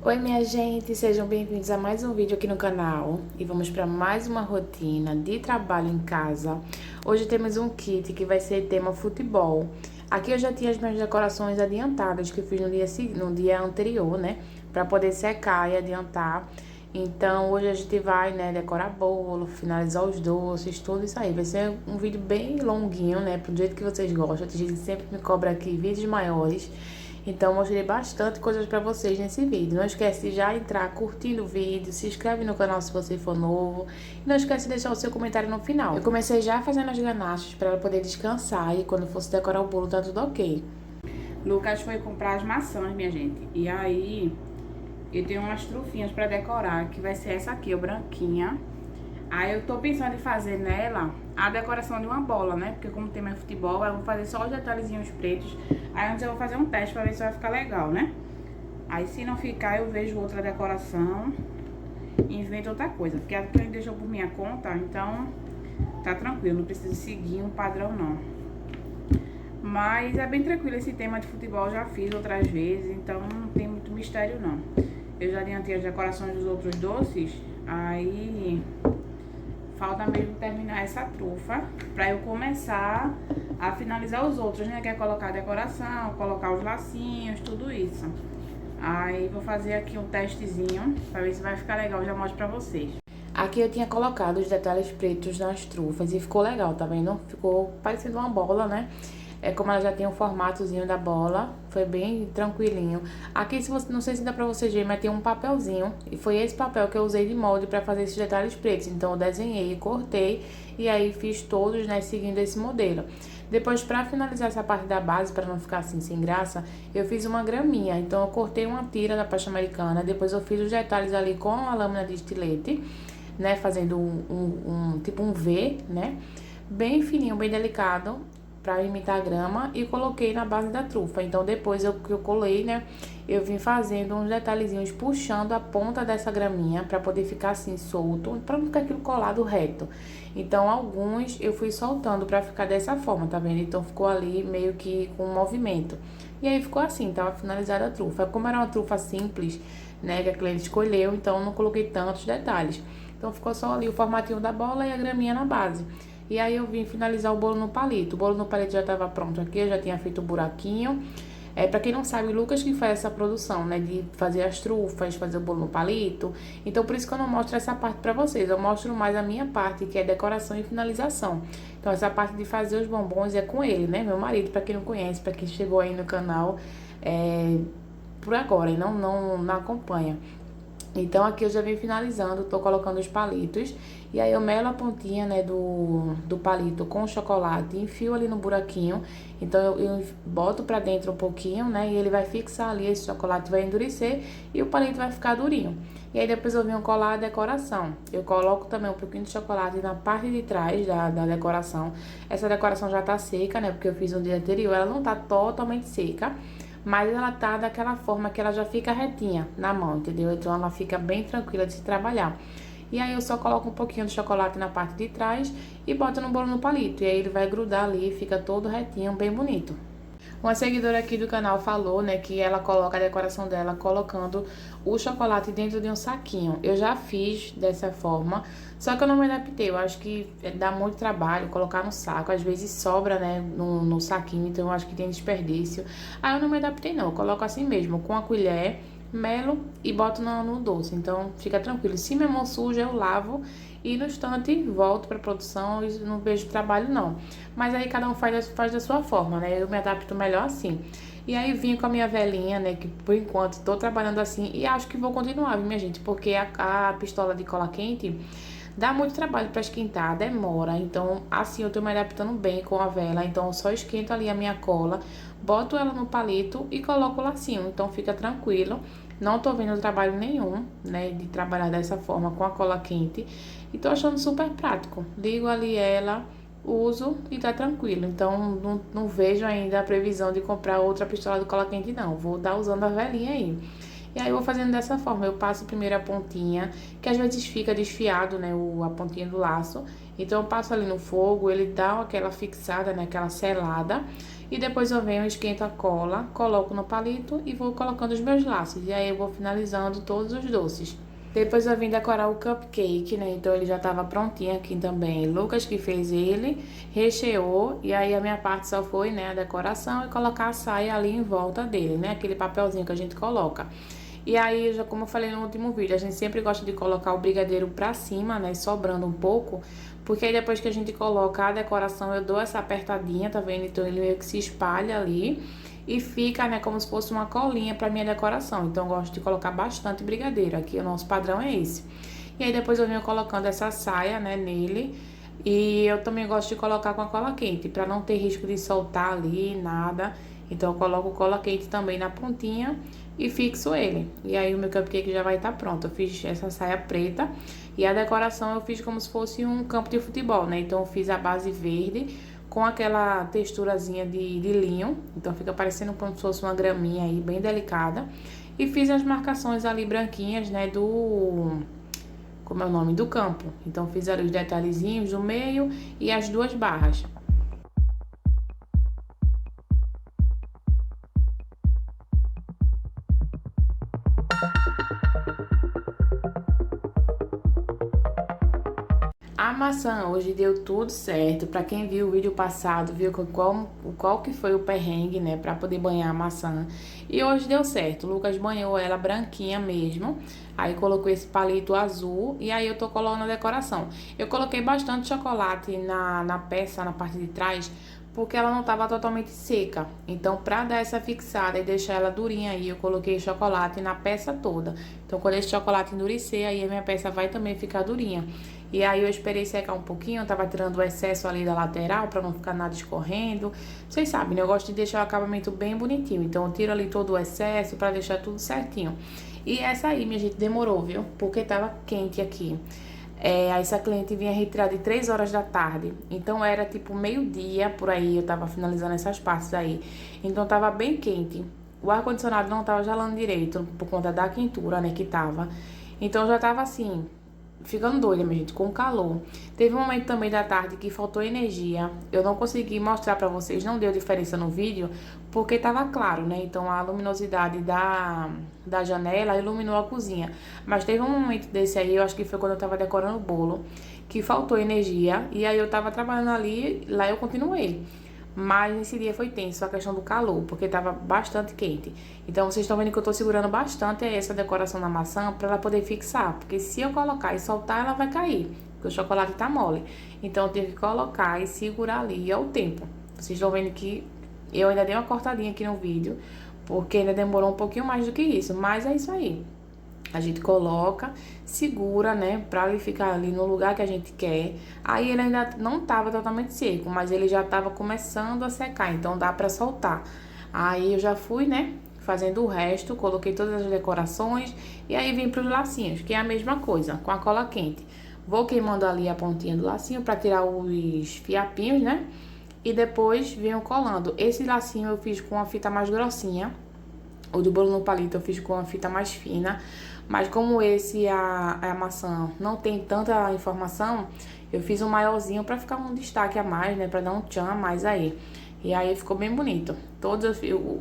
Oi minha gente, sejam bem-vindos a mais um vídeo aqui no canal e vamos para mais uma rotina de trabalho em casa. Hoje temos um kit que vai ser tema futebol. Aqui eu já tinha as minhas decorações adiantadas que eu fiz no dia anterior, né, para poder secar e adiantar. Então hoje a gente vai, né, decorar bolo, finalizar os doces, tudo isso aí. Vai ser um vídeo bem longuinho, né, pro jeito que vocês gostam. Tem gente que sempre me cobra aqui vídeos maiores. Então, eu mostrei bastante coisas pra vocês nesse vídeo. Não esquece de já entrar curtindo o vídeo, se inscreve no canal se você for novo. E não esquece de deixar o seu comentário no final. Eu comecei já fazendo as ganaches pra ela poder descansar e quando fosse decorar o bolo tá tudo ok. Lucas foi comprar as maçãs, minha gente. E aí, eu tenho umas trufinhas pra decorar, que vai ser essa aqui, ó, branquinha. Aí eu tô pensando em fazer nela a decoração de uma bola, né? Porque como o tema é futebol, aí eu vou fazer só os detalhezinhos pretos. Aí antes eu vou fazer um teste pra ver se vai ficar legal, né? Aí se não ficar, eu vejo outra decoração e invento outra coisa. Porque a que a gente deixou por minha conta, então tá tranquilo, não preciso seguir um padrão não. Mas é bem tranquilo esse tema de futebol, já fiz outras vezes, então não tem muito mistério não. Eu já adiantei as decorações dos outros doces, aí falta mesmo terminar essa trufa pra eu começar a finalizar os outros, né? Que é colocar a decoração, colocar os lacinhos, tudo isso. Aí vou fazer aqui um testezinho pra ver se vai ficar legal, já mostro pra vocês. Aqui eu tinha colocado os detalhes pretos nas trufas e ficou legal, tá vendo? Ficou parecendo uma bola, né? É como ela já tem o formatozinho da bola, foi bem tranquilinho. Aqui, se você, não sei se dá pra vocês verem, mas tem um papelzinho. E foi esse papel que eu usei de molde pra fazer esses detalhes pretos. Então, eu desenhei, cortei e aí fiz todos, né, seguindo esse modelo. Depois, pra finalizar essa parte da base, pra não ficar assim sem graça, eu fiz uma graminha. Então, eu cortei uma tira da pasta americana, depois eu fiz os detalhes ali com a lâmina de estilete, né, fazendo tipo um V, né, bem fininho, bem delicado, pra imitar a grama, e coloquei na base da trufa. Então, depois que eu colei, né, eu vim fazendo uns detalhezinhos, puxando a ponta dessa graminha, pra poder ficar assim, solto, pra não ficar aquilo colado reto. Então, alguns eu fui soltando pra ficar dessa forma, tá vendo? Então, ficou ali meio que com um movimento. E aí, ficou assim, tava finalizada a trufa. Como era uma trufa simples, né, que a cliente escolheu, então, não coloquei tantos detalhes. Então, ficou só ali o formatinho da bola e a graminha na base. E aí eu vim finalizar o bolo no palito. O bolo no palito já estava pronto aqui, eu já tinha feito o buraquinho. Pra quem não sabe, o Lucas que faz essa produção, né, de fazer as trufas, fazer o bolo no palito. Então, por isso que eu não mostro essa parte pra vocês. Eu mostro mais a minha parte, que é decoração e finalização. Então, essa parte de fazer os bombons é com ele, né, meu marido, pra quem não conhece, pra quem chegou aí no canal por agora e não acompanha. Então, aqui eu já venho finalizando, tô colocando os palitos. E aí eu melo a pontinha, né, do palito com o chocolate, enfio ali no buraquinho. Então, eu boto pra dentro um pouquinho, né, e ele vai fixar ali, esse chocolate vai endurecer e o palito vai ficar durinho. E aí depois eu venho colar a decoração. Eu coloco também um pouquinho de chocolate na parte de trás da decoração. Essa decoração já tá seca, né, porque eu fiz no dia anterior, ela não tá totalmente seca. Mas ela tá daquela forma que ela já fica retinha na mão, entendeu? Então ela fica bem tranquila de se trabalhar. E aí eu só coloco um pouquinho de chocolate na parte de trás e boto no bolo no palito. E aí ele vai grudar ali, fica todo retinho, bem bonito. Uma seguidora aqui do canal falou, né, que ela coloca a decoração dela colocando o chocolate dentro de um saquinho. Eu já fiz dessa forma, só que eu não me adaptei. Eu acho que dá muito trabalho colocar no saco. Às vezes sobra, né, no saquinho, então eu acho que tem desperdício. Aí eu não me adaptei, não. Eu coloco assim mesmo, com a colher, melo e boto no doce. Então fica tranquilo. Se minha mão suja, eu lavo e no instante volto pra produção e não vejo trabalho não. Mas aí cada um faz da sua forma, né? Eu me adapto melhor assim. E aí vim com a minha velinha, né? Que por enquanto tô trabalhando assim e acho que vou continuar, viu, minha gente? Porque a pistola de cola quente dá muito trabalho pra esquentar, demora. Então, assim, eu tô me adaptando bem com a vela. Então, eu só esquento ali a minha cola, boto ela no palito e coloco o lacinho. Então, fica tranquilo. Não tô vendo trabalho nenhum, né, de trabalhar dessa forma com a cola quente. E tô achando super prático. Ligo ali ela, uso e tá tranquilo. Então, não vejo ainda a previsão de comprar outra pistola de cola quente, não. Vou dar usando a velinha aí. E aí eu vou fazendo dessa forma, eu passo primeiro a pontinha, que às vezes fica desfiado, né, a pontinha do laço. Então eu passo ali no fogo, ele dá aquela fixada, né, aquela selada. E depois eu venho, esquento a cola, coloco no palito e vou colocando os meus laços. E aí eu vou finalizando todos os doces. Depois eu vim decorar o cupcake, né? Então ele já tava prontinho aqui também. Lucas que fez ele, recheou. E aí a minha parte só foi, né, a decoração e colocar a saia ali em volta dele, né? Aquele papelzinho que a gente coloca. E aí, já como eu falei no último vídeo, a gente sempre gosta de colocar o brigadeiro pra cima, né? Sobrando um pouco. Porque aí depois que a gente coloca a decoração, eu dou essa apertadinha, tá vendo? Então ele meio que se espalha ali. E fica, né, como se fosse uma colinha pra minha decoração. Então, eu gosto de colocar bastante brigadeiro. Aqui, o nosso padrão é esse. E aí, depois eu venho colocando essa saia, né, nele. E eu também gosto de colocar com a cola quente, pra não ter risco de soltar ali, nada. Então, eu coloco cola quente também na pontinha e fixo ele. E aí, o meu cupcake já vai estar pronto. Eu fiz essa saia preta e a decoração eu fiz como se fosse um campo de futebol, né? Então, eu fiz a base verde com aquela texturazinha de linho, então fica parecendo como se fosse uma graminha aí, bem delicada. E fiz as marcações ali branquinhas, né, como é o nome? Do campo. Então fiz ali os detalhezinhos do meio e as duas barras. A maçã hoje deu tudo certo. Pra quem viu o vídeo passado, viu qual que foi o perrengue, né, pra poder banhar a maçã. E hoje deu certo. O Lucas banhou ela branquinha mesmo. Aí colocou esse palito azul e aí eu tô colando a decoração. Eu coloquei bastante chocolate na peça, na parte de trás, porque ela não tava totalmente seca. Então, pra dar essa fixada e deixar ela durinha aí, eu coloquei chocolate na peça toda. Então, quando esse chocolate endurecer, aí a minha peça vai também ficar durinha. E aí eu esperei secar um pouquinho, eu tava tirando o excesso ali da lateral pra não ficar nada escorrendo. Vocês sabem, né? Eu gosto de deixar o acabamento bem bonitinho. Então, eu tiro ali todo o excesso pra deixar tudo certinho. E essa aí, minha gente, demorou, viu? Porque tava quente aqui. Essa cliente vinha retirar de 3 horas da tarde. Então, era tipo meio-dia, por aí, eu tava finalizando essas partes aí. Então, tava bem quente. O ar-condicionado não tava gelando direito, por conta da quentura, né, que tava. Então, já tava assim, ficando doida, minha gente, com calor. Teve um momento também da tarde que faltou energia. Eu não consegui mostrar pra vocês, não deu diferença no vídeo, porque tava claro, né? Então a luminosidade da janela iluminou a cozinha. Mas teve um momento desse aí, eu acho que foi quando eu tava decorando o bolo, que faltou energia. E aí eu tava trabalhando ali, lá eu continuei. Mas nesse dia foi tenso a questão do calor, porque tava bastante quente. Então vocês estão vendo que eu tô segurando bastante essa decoração na maçã pra ela poder fixar. Porque se eu colocar e soltar, ela vai cair, porque o chocolate tá mole. Então eu tive que colocar e segurar ali ao tempo. Vocês estão vendo que eu ainda dei uma cortadinha aqui no vídeo, porque ainda demorou um pouquinho mais do que isso. Mas é isso aí. A gente coloca, segura, né, pra ele ficar ali no lugar que a gente quer. Aí ele ainda não tava totalmente seco, mas ele já tava começando a secar, então dá pra soltar. Aí eu já fui, né, fazendo o resto, coloquei todas as decorações e aí vim pros lacinhos, que é a mesma coisa, com a cola quente. Vou queimando ali a pontinha do lacinho pra tirar os fiapinhos, né, e depois venho colando. Esse lacinho eu fiz com a fita mais grossinha. O do bolo no palito eu fiz com a fita mais fina. Mas como a maçã não tem tanta informação, eu fiz um maiorzinho pra ficar um destaque a mais, né? Pra dar um tchan a mais aí. E aí ficou bem bonito.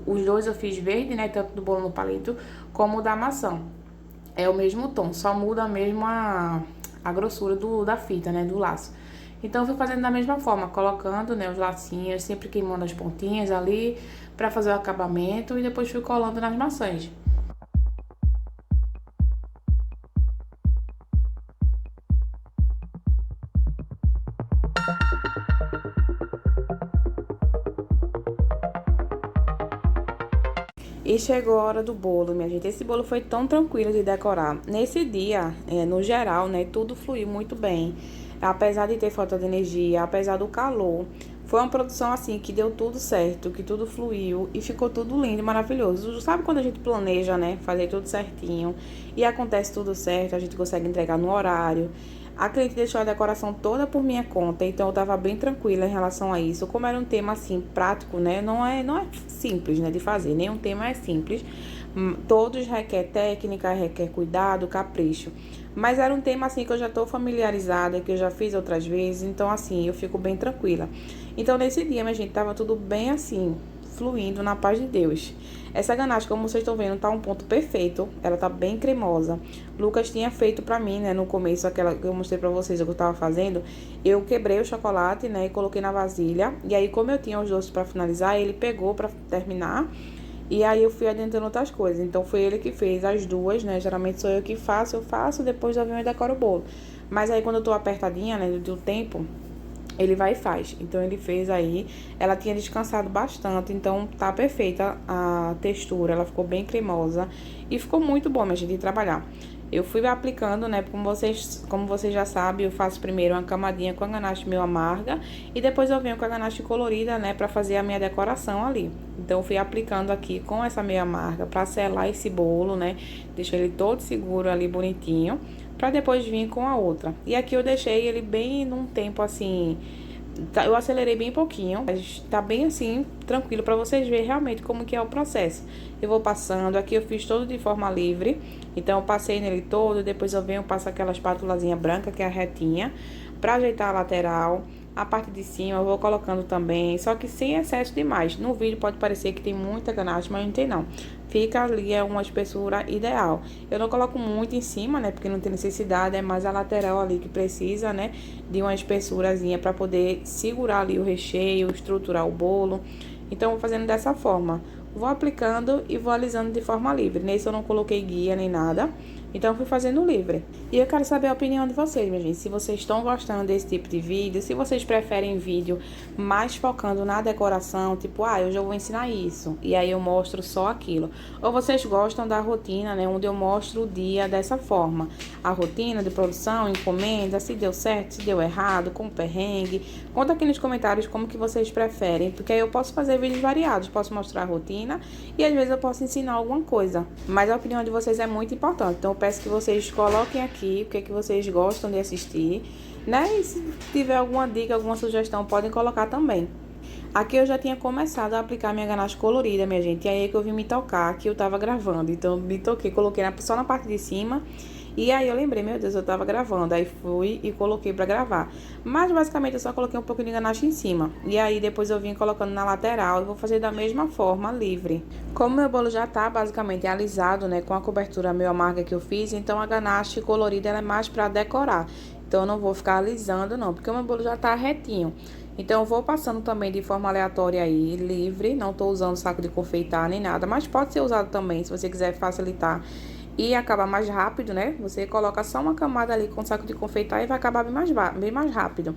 Os dois eu fiz verde, né? Tanto do bolo no palito como o da maçã. É o mesmo tom, só muda mesmo a grossura da fita, né? Do laço. Então, eu fui fazendo da mesma forma, colocando, né, os lacinhos, sempre queimando as pontinhas ali pra fazer o acabamento e depois fui colando nas maçãs. E chegou a hora do bolo, minha gente. Esse bolo foi tão tranquilo de decorar. Nesse dia, no geral, né, tudo fluiu muito bem. Apesar de ter falta de energia, apesar do calor. Foi uma produção assim que deu tudo certo, que tudo fluiu e ficou tudo lindo e maravilhoso. Sabe quando a gente planeja, né, fazer tudo certinho e acontece tudo certo, a gente consegue entregar no horário. A cliente deixou a decoração toda por minha conta, então eu tava bem tranquila em relação a isso. Como era um tema assim prático, né, não é simples, né, de fazer, nenhum tema é simples, Todos requer técnica, requer cuidado, capricho. Mas era um tema assim que eu já tô familiarizada, que eu já fiz outras vezes, então assim, eu fico bem tranquila. Então nesse dia, minha gente, tava tudo bem assim, fluindo na paz de Deus. Essa ganache, como vocês estão vendo, tá um ponto perfeito. Ela tá bem cremosa. Lucas tinha feito pra mim, né, no começo, aquela que eu mostrei pra vocês o que eu tava fazendo. Eu quebrei o chocolate, né, e coloquei na vasilha. E aí, como eu tinha os doces pra finalizar, ele pegou pra terminar. E aí eu fui adiantando outras coisas. Então foi ele que fez as duas, né? Geralmente sou eu que faço, depois eu venho e decoro o bolo. Mas aí quando eu tô apertadinha, né, do tempo, ele vai e faz. Então ele fez aí. Ela tinha descansado bastante, então tá perfeita a textura. Ela ficou bem cremosa e ficou muito bom, minha gente, de trabalhar. Eu fui aplicando, né, como vocês já sabem, eu faço primeiro uma camadinha com a ganache meio amarga e depois eu venho com a ganache colorida, né, pra fazer a minha decoração ali. Então eu fui aplicando aqui com essa meio amarga pra selar esse bolo, né, deixar ele todo seguro ali, bonitinho, pra depois vir com a outra. E aqui eu deixei ele bem num tempo assim, eu acelerei bem pouquinho, mas tá bem assim, tranquilo, pra vocês verem realmente como que é o processo. Eu vou passando, aqui eu fiz todo de forma livre, então eu passei nele todo, depois eu venho, passo aquela espátulazinha branca, que é a retinha, pra ajeitar a lateral. A parte de cima eu vou colocando também, só que sem excesso demais. No vídeo pode parecer que tem muita ganache, mas não tem não. Fica ali, é uma espessura ideal. Eu não coloco muito em cima, né, porque não tem necessidade, é mais a lateral ali que precisa, né, de uma espessurazinha para poder segurar ali o recheio, estruturar o bolo. Então, eu vou fazendo dessa forma. Vou aplicando e vou alisando de forma livre. Nesse eu não coloquei guia nem nada. Então, eu fui fazendo livre. E eu quero saber a opinião de vocês, minha gente. Se vocês estão gostando desse tipo de vídeo, se vocês preferem vídeo mais focando na decoração, tipo, eu já vou ensinar isso. E aí eu mostro só aquilo. Ou vocês gostam da rotina, né? Onde eu mostro o dia dessa forma. A rotina de produção, encomenda, se deu certo, se deu errado, com perrengue. Conta aqui nos comentários como que vocês preferem. Porque aí eu posso fazer vídeos variados. Posso mostrar a rotina e às vezes eu posso ensinar alguma coisa. Mas a opinião de vocês é muito importante. Então, peço que vocês coloquem aqui o que é que vocês gostam de assistir, né? E se tiver alguma dica, alguma sugestão, podem colocar também. Aqui eu já tinha começado a aplicar minha ganache colorida, minha gente. E aí é que eu vim me tocar, que eu tava gravando. Então, me toquei, coloquei só na parte de cima. E aí eu lembrei, meu Deus, eu tava gravando. Aí fui e coloquei pra gravar. Mas basicamente eu só coloquei um pouquinho de ganache em cima. E aí depois eu vim colocando na lateral. Eu vou fazer da mesma forma, livre. Como meu bolo já tá basicamente alisado, né, com a cobertura meio amarga que eu fiz, então a ganache colorida ela é mais pra decorar. Então eu não vou ficar alisando não, porque o meu bolo já tá retinho. Então eu vou passando também de forma aleatória aí, livre. Não tô usando saco de confeitar nem nada, mas pode ser usado também, se você quiser facilitar e acabar mais rápido, né? Você coloca só uma camada ali com saco de confeitar e vai acabar bem mais rápido.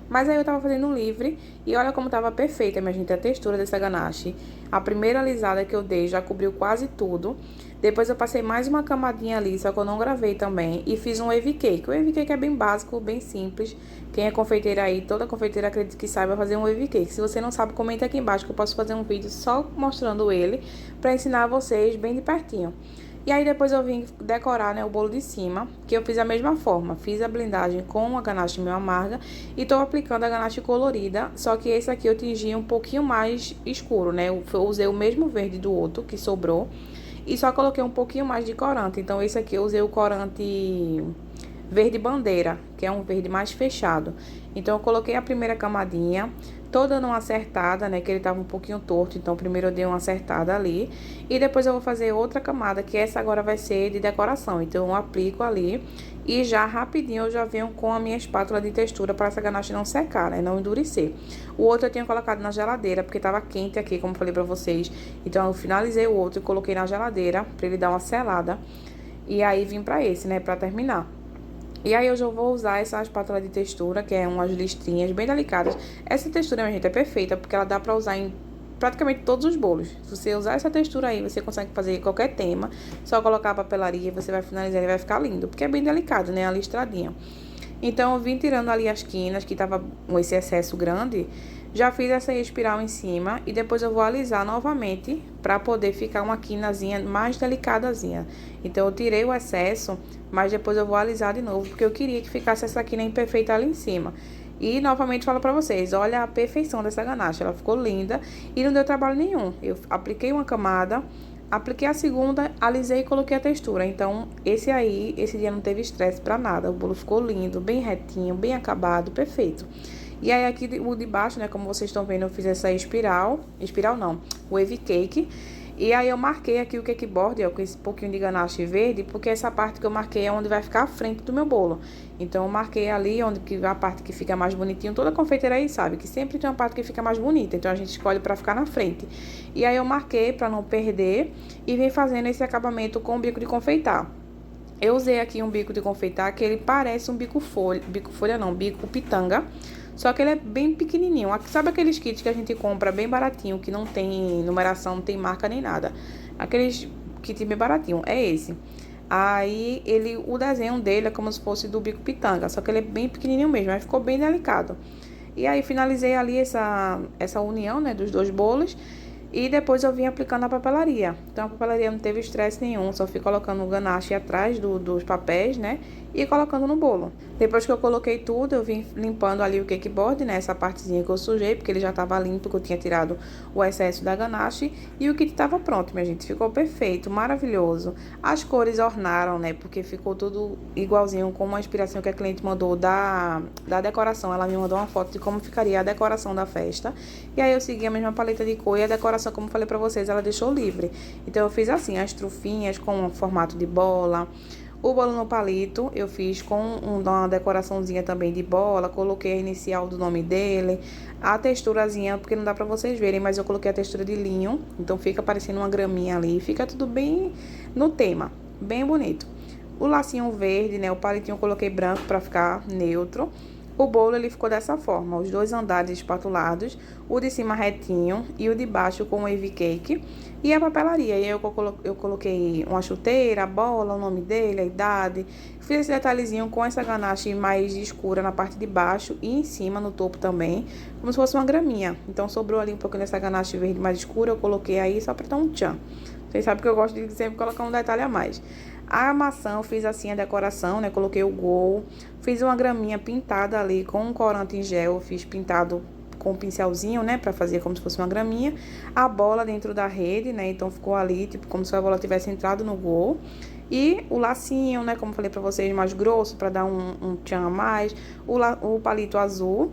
Mas aí eu tava fazendo livre e olha como tava perfeita, minha gente, a textura dessa ganache. A primeira alisada que eu dei já cobriu quase tudo. Depois eu passei mais uma camadinha ali, só que eu não gravei também. E fiz um wave cake. O wave cake é bem básico, bem simples. Quem é confeiteira aí, toda confeiteira acredito que saiba fazer um wave cake. Se você não sabe, comenta aqui embaixo que eu posso fazer um vídeo só mostrando ele pra ensinar vocês bem de pertinho. E aí depois eu vim decorar, né, o bolo de cima, que eu fiz a mesma forma. Fiz a blindagem com a ganache meio amarga e tô aplicando a ganache colorida, só que esse aqui eu tingi um pouquinho mais escuro, né? Eu usei o mesmo verde do outro que sobrou e só coloquei um pouquinho mais de corante. Então esse aqui eu usei o corante verde bandeira, que é um verde mais fechado. Então eu coloquei a primeira camadinha, tô dando uma acertada, né, que ele tava um pouquinho torto, então primeiro eu dei uma acertada ali, e depois eu vou fazer outra camada, que essa agora vai ser de decoração, então eu aplico ali, e já rapidinho eu já venho com a minha espátula de textura para essa ganache não secar, né, não endurecer. O outro eu tinha colocado na geladeira, porque tava quente aqui, como eu falei pra vocês, então eu finalizei o outro e coloquei na geladeira, pra ele dar uma selada, e aí vim pra esse, né, pra terminar. E aí eu já vou usar essa espátula de textura, que é umas listrinhas bem delicadas. Essa textura, minha gente, é perfeita, porque ela dá pra usar em praticamente todos os bolos. Se você usar essa textura aí, você consegue fazer qualquer tema. Só colocar a papelaria e você vai finalizar e vai ficar lindo. Porque é bem delicado, né, a listradinha. Então eu vim tirando ali as quinas, que tava com esse excesso grande. Já fiz essa espiral em cima e depois eu vou alisar novamente para poder ficar uma quinazinha mais delicadazinha. Então eu tirei o excesso, mas depois eu vou alisar de novo, porque eu queria que ficasse essa quina imperfeita ali em cima. E novamente falo pra vocês, olha a perfeição dessa ganache, ela ficou linda e não deu trabalho nenhum. Eu apliquei uma camada, apliquei a segunda, alisei e coloquei a textura. Então, esse dia não teve estresse pra nada. O bolo ficou lindo, bem retinho, bem acabado, perfeito. E aí aqui o de baixo, né, como vocês estão vendo, eu fiz essa espiral não, wave cake. E aí eu marquei aqui o cake board, ó, com esse pouquinho de ganache verde, porque essa parte que eu marquei é onde vai ficar a frente do meu bolo. Então eu marquei ali onde que a parte que fica mais bonitinho. Toda confeiteira aí sabe que sempre tem uma parte que fica mais bonita, então a gente escolhe pra ficar na frente. E aí eu marquei pra não perder e vim fazendo esse acabamento com o bico de confeitar. Eu usei aqui um bico de confeitar que ele parece um bico pitanga. Só que ele é bem pequenininho. Sabe aqueles kits que a gente compra bem baratinho, que não tem numeração, não tem marca nem nada? Aqueles kits bem baratinho, é esse. Aí, o desenho dele é como se fosse do bico pitanga, só que ele é bem pequenininho mesmo, aí ficou bem delicado. E aí, finalizei ali essa união, né, dos dois bolos. E depois eu vim aplicando a papelaria. Então a papelaria não teve estresse nenhum, só fui colocando o ganache atrás dos papéis, né? E colocando no bolo. Depois que eu coloquei tudo, eu vim limpando ali o cake board, né? Essa partezinha que eu sujei, porque ele já tava limpo, que eu tinha tirado o excesso da ganache. E o kit tava pronto, minha gente. Ficou perfeito, maravilhoso. As cores ornaram, né? Porque ficou tudo igualzinho, com uma inspiração que a cliente mandou da decoração. Ela me mandou uma foto de como ficaria a decoração da festa. E aí eu segui a mesma paleta de cor e a decoração, como falei pra vocês, ela deixou livre. Então eu fiz assim, as trufinhas com formato de bola. O bolo no palito eu fiz com uma decoraçãozinha também de bola. Coloquei a inicial do nome dele. A texturazinha, porque não dá pra vocês verem, mas eu coloquei a textura de linho. Então fica parecendo uma graminha ali. Fica tudo bem no tema, bem bonito. O lacinho verde, né, o palitinho eu coloquei branco pra ficar neutro. O bolo, ele ficou dessa forma, os dois andares espatulados, o de cima retinho e o de baixo com wave cake. E a papelaria, e aí eu coloquei uma chuteira, a bola, o nome dele, a idade. Fiz esse detalhezinho com essa ganache mais escura na parte de baixo e em cima, no topo também, como se fosse uma graminha. Então sobrou ali um pouquinho dessa ganache verde mais escura, eu coloquei aí só pra dar um tchan. Vocês sabem que eu gosto de sempre colocar um detalhe a mais. A maçã eu fiz assim a decoração, né? Coloquei o gol, fiz uma graminha pintada ali com um corante em gel, fiz pintado com um pincelzinho, né? Pra fazer como se fosse uma graminha. A bola dentro da rede, né? Então ficou ali, tipo, como se a bola tivesse entrado no gol. E o lacinho, né? Como falei pra vocês, mais grosso, pra dar um tchan a mais. O palito azul.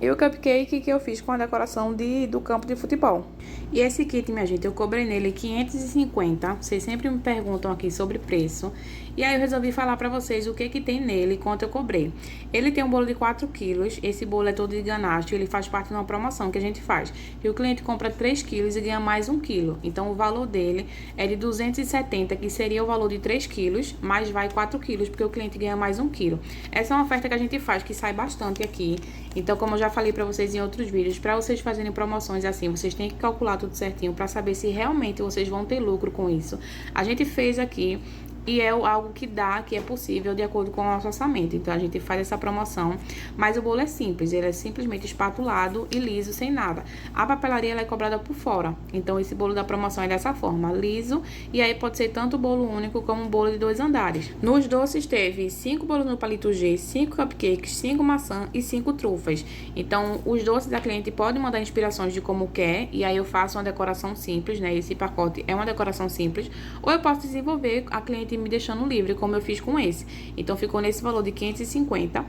E o cupcake que eu fiz com a decoração do campo de futebol. E esse kit, minha gente, eu cobrei nele 550. Vocês sempre me perguntam aqui sobre preço. E aí eu resolvi falar pra vocês o que tem nele e quanto eu cobrei. Ele tem um bolo de 4 quilos. Esse bolo é todo de ganache. Ele faz parte de uma promoção que a gente faz. E o cliente compra 3 quilos e ganha mais 1 quilo. Então o valor dele é de 270, que seria o valor de 3 quilos, mas vai 4 quilos, porque o cliente ganha mais 1 quilo. Essa é uma oferta que a gente faz, que sai bastante aqui. Então, como eu já falei pra vocês em outros vídeos, pra vocês fazerem promoções assim, vocês têm que calcular tudo certinho pra saber se realmente vocês vão ter lucro com isso. A gente fez aqui e é algo que dá, que é possível de acordo com o nosso orçamento. Então a gente faz essa promoção, mas o bolo é simples, ele é simplesmente espatulado e liso, sem nada. A papelaria ela é cobrada por fora, então esse bolo da promoção é dessa forma, liso, e aí pode ser tanto bolo único como um bolo de 2 andares. Nos doces teve 5 bolos no palito G, 5 cupcakes, 5 maçã e 5 trufas. Então os doces a cliente pode mandar inspirações de como quer, e aí eu faço uma decoração simples, né? Esse pacote é uma decoração simples, ou eu posso desenvolver a cliente me deixando livre, como eu fiz com esse. Então ficou nesse valor de 550.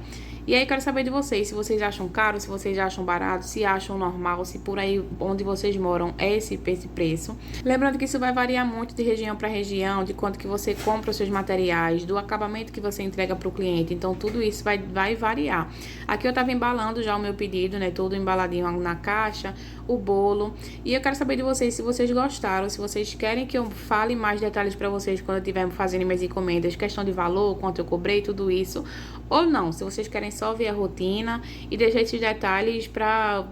E aí quero saber de vocês, se vocês acham caro, se vocês acham barato, se acham normal, se por aí onde vocês moram é esse preço. Lembrando que isso vai variar muito de região para região, de quanto que você compra os seus materiais, do acabamento que você entrega para o cliente. Então tudo isso vai variar. Aqui eu tava embalando já o meu pedido, né, todo embaladinho na caixa, o bolo. E eu quero saber de vocês se vocês gostaram, se vocês querem que eu fale mais detalhes para vocês quando eu estiver fazendo minhas encomendas, questão de valor, quanto eu cobrei, tudo isso, ou não, se vocês querem só ver a rotina e deixar esses detalhes pra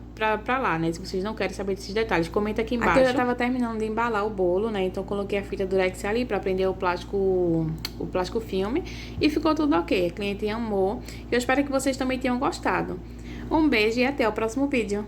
lá, né? Se vocês não querem saber desses detalhes, comenta aqui embaixo. Aqui eu já tava terminando de embalar o bolo, né? Então coloquei a fita durex ali pra prender o plástico filme e ficou tudo ok. A cliente amou. Eu espero que vocês também tenham gostado. Um beijo e até o próximo vídeo.